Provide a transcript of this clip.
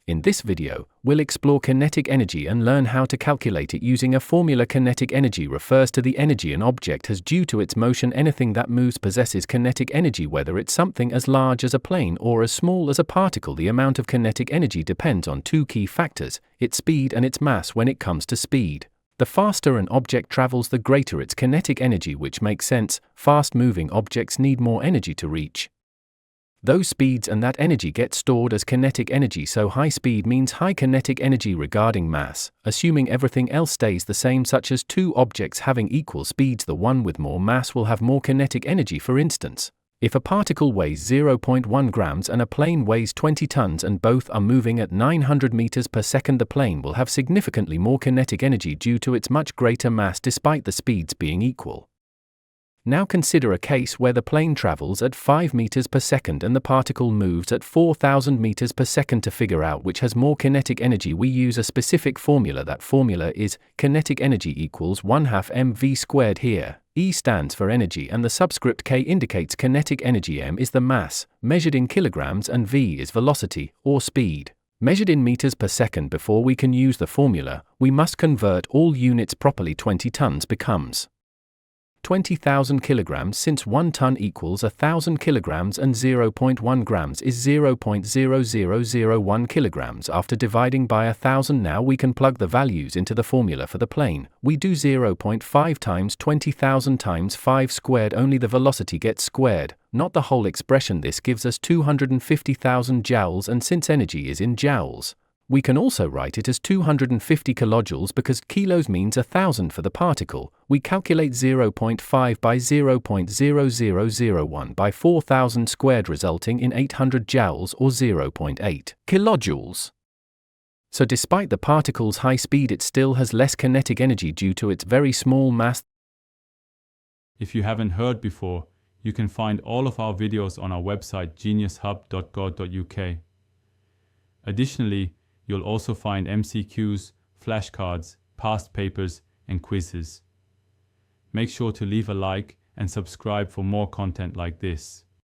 In this video, we'll explore kinetic energy and learn how to calculate it using a formula. Kinetic energy refers to the energy an object has due to its motion. Anything that moves possesses kinetic energy, whether it's something as large as a plane or as small as a particle. The amount of kinetic energy depends on two key factors, its speed and its mass. When it comes to speed, the faster an object travels, the greater its kinetic energy, which makes sense. Fast-moving objects need more energy to reach those speeds, and that energy gets stored as kinetic energy. So high speed means high kinetic energy. Regarding mass, assuming everything else stays the same, such as two objects having equal speeds, the one with more mass will have more kinetic energy. For instance, if a particle weighs 0.1 grams and a plane weighs 20 tons and both are moving at 900 meters per second, the plane will have significantly more kinetic energy due to its much greater mass despite the speeds being equal. Now consider a case where the plane travels at 5 meters per second and the particle moves at 4,000 meters per second. To figure out which has more kinetic energy, we use a specific formula. That formula is kinetic energy equals 1/2 mv squared. Here, E stands for energy and the subscript K indicates kinetic energy. M is the mass, measured in kilograms, and V is velocity, or speed, measured in meters per second. Before we can use the formula, we must convert all units properly. 20 tons becomes 20,000 kilograms, since 1 ton equals 1,000 kilograms and 0.1 grams is 0.0001 kilograms. After dividing by 1,000, now we can plug the values into the formula for the plane. We do 0.5 times 20,000 times 5 squared. Only the velocity gets squared, not the whole expression. This gives us 250,000 joules, and since energy is in joules, we can also write it as 250 kilojoules because kilos means 1,000 for the particle. We calculate 0.5 by 0.0001 by 4,000 squared, resulting in 800 joules or 0.8 kilojoules. So despite the particle's high speed, it still has less kinetic energy due to its very small mass. If you haven't heard before, you can find all of our videos on our website geniushub.co.uk. Additionally, you'll also find MCQs, flashcards, past papers, and quizzes. Make sure to leave a like and subscribe for more content like this.